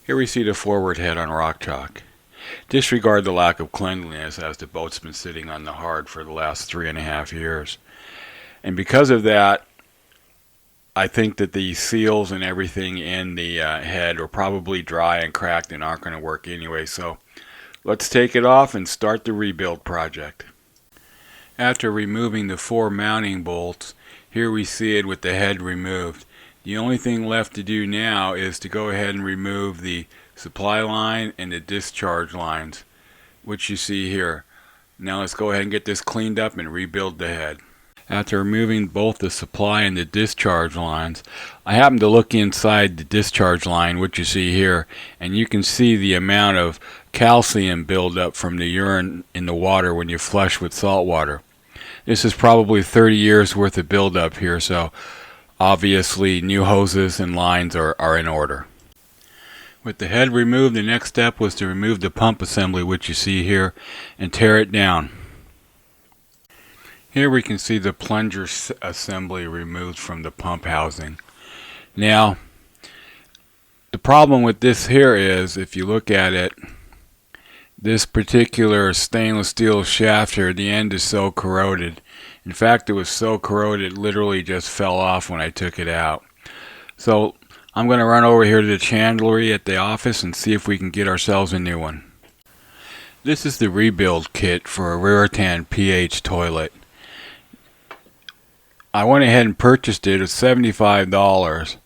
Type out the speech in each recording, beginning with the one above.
Here we see the forward head on rock chalk. Disregard the lack of cleanliness, as the boat's been sitting on the hard for the last 3.5 years. And because of that, I think that the seals and everything in the head are probably dry and cracked and aren't going to work anyway. So let's take it off and start the rebuild project. After removing the 4 mounting bolts, here we see it with the head removed. The only thing left to do now is to go ahead and remove the supply line and the discharge lines, which you see here. Now let's go ahead and get this cleaned up and rebuild the head. After removing both the supply and the discharge lines, I happened to look inside the discharge line, which you see here, and you can see the amount of calcium buildup from the urine in the water when you flush with salt water. This is probably 30 years worth of buildup here, so obviously new hoses and lines are in order. With the head removed, the next step was to remove the pump assembly, which you see here, and tear it down. Here we can see the plunger assembly removed from the pump housing. Now, the problem with this here is, if you look at it, this particular stainless steel shaft here, the end is so corroded. In fact, it was so corroded it literally just fell off when I took it out. So I'm going to run over here to the chandlery at the office and see if we can get ourselves a new one. This is the rebuild kit for a Raratan PH toilet. I went ahead and purchased it at $75.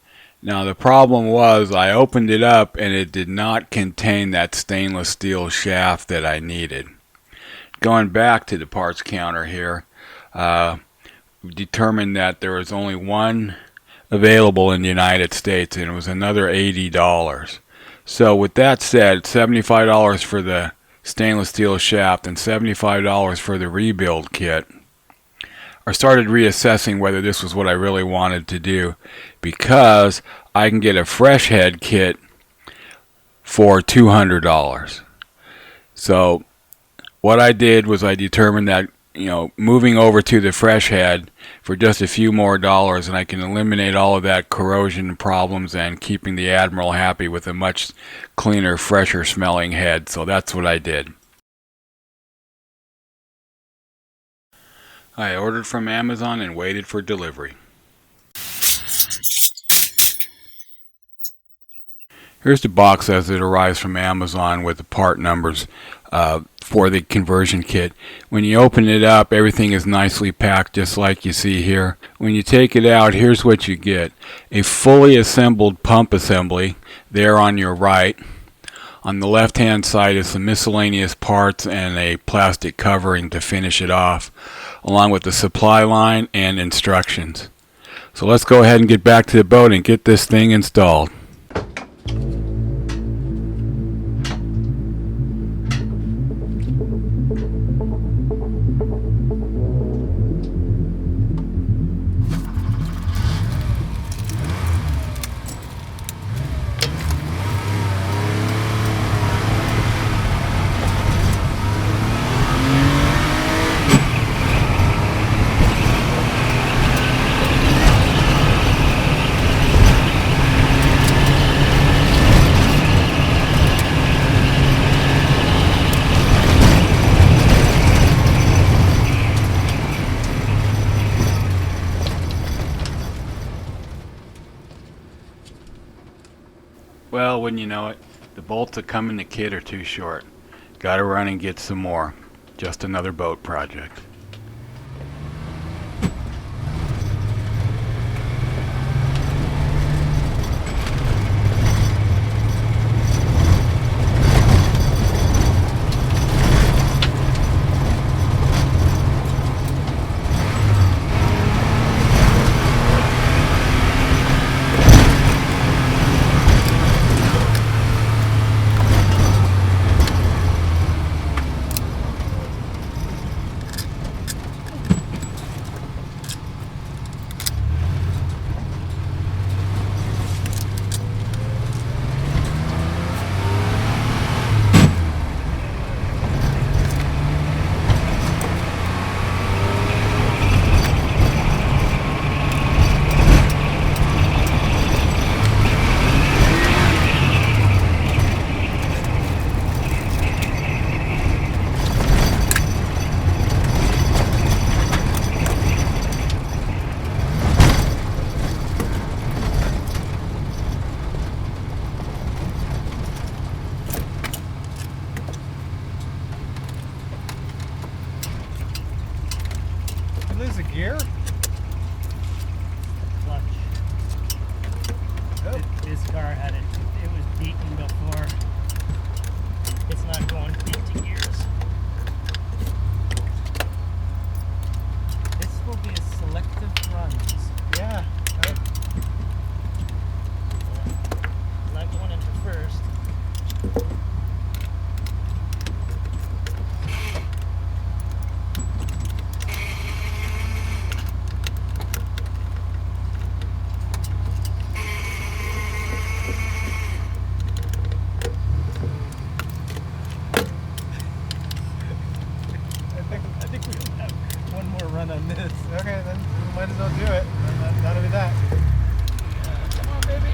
Now the problem was I opened it up and it did not contain that stainless steel shaft that I needed. Going back to the parts counter here, we determined that there was only one available in the United States, and it was another $80. So with that said, $75 for the stainless steel shaft and $75 for the rebuild kit, I started reassessing whether this was what I really wanted to do, because I can get a fresh head kit for $200. So what I did was I determined that, moving over to the fresh head for just a few more dollars, and I can eliminate all of that corrosion problems and keeping the Admiral happy with a much cleaner, fresher smelling head. So that's what I did. I ordered from Amazon and waited for delivery. Here's the box as it arrives from Amazon with the part numbers for the conversion kit. When you open it up, everything is nicely packed just like you see here. When you take it out, here's what you get. A fully assembled pump assembly there on your right. On the left hand side is some miscellaneous parts and a plastic covering to finish it off, along with the supply line and instructions. So let's go ahead and get back to the boat and get this thing installed. Well, wouldn't you know it, the bolts that come in the kit are too short. Gotta run and get some more. Just another boat project. might as well do it. And that'll be that. Come on, baby.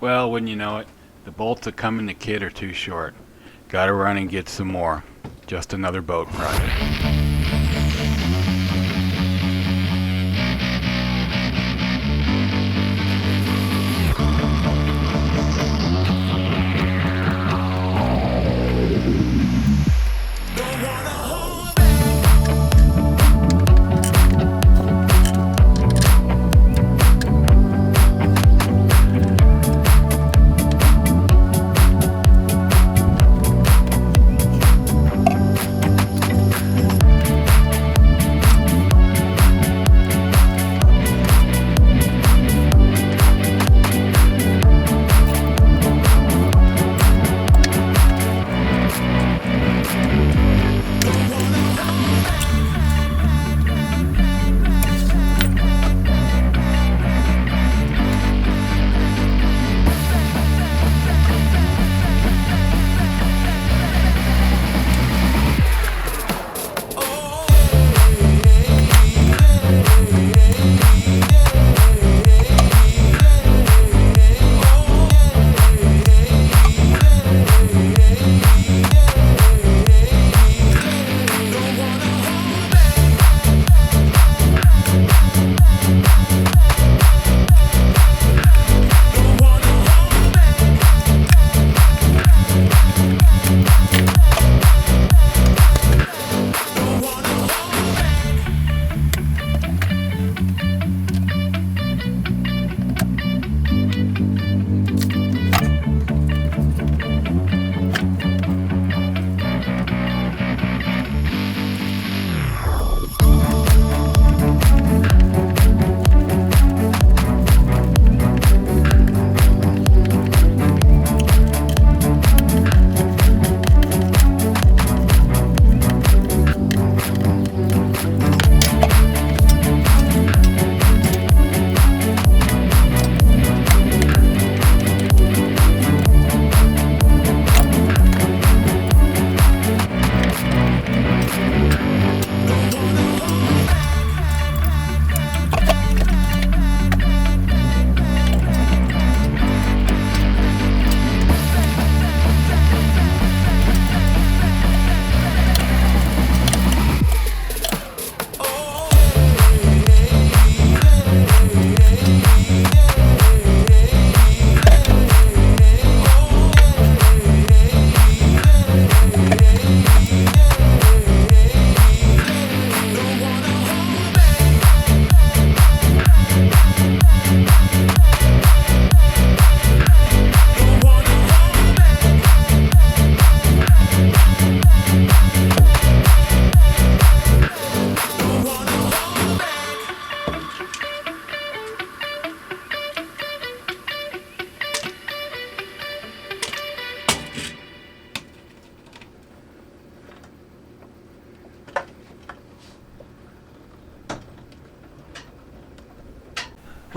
Well, wouldn't you know it, the bolts that come in the kit are too short. Gotta run and get some more. Just another boat project.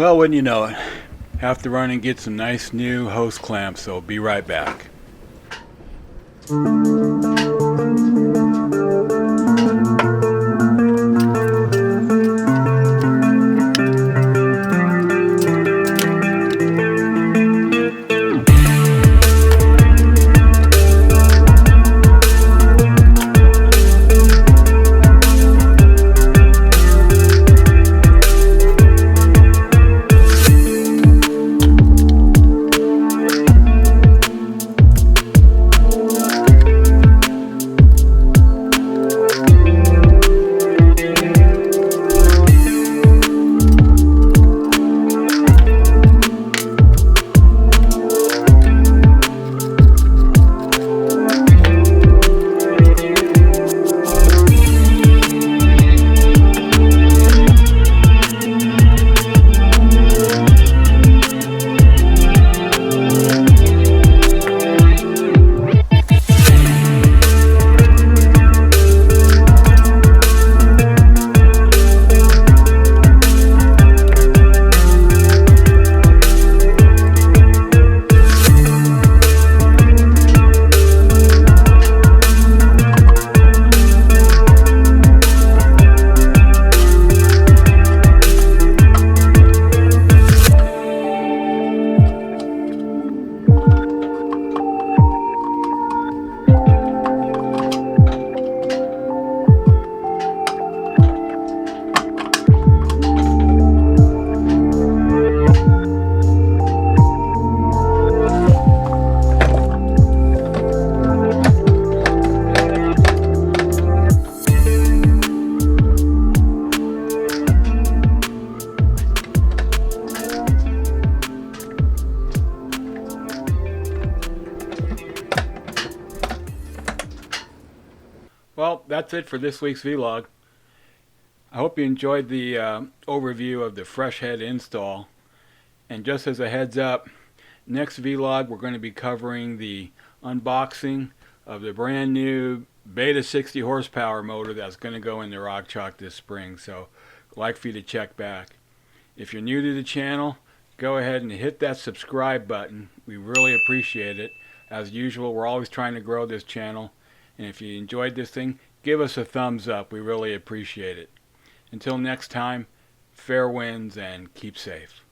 Well, wouldn't you know it? Have to run and get some nice new hose clamps, so be right back. Well, that's it for this week's vlog. I hope you enjoyed the overview of the fresh head install. And just as a heads up, next vlog we're going to be covering the unboxing of the brand new Beta 60 horsepower motor that's going to go in the Rock Chalk this spring. So I'd like for you to check back. If you're new to the channel, go ahead and hit that subscribe button. We really appreciate it. As usual, we're always trying to grow this channel. And if you enjoyed this thing, give us a thumbs up. We really appreciate it. Until next time, fair winds and keep safe.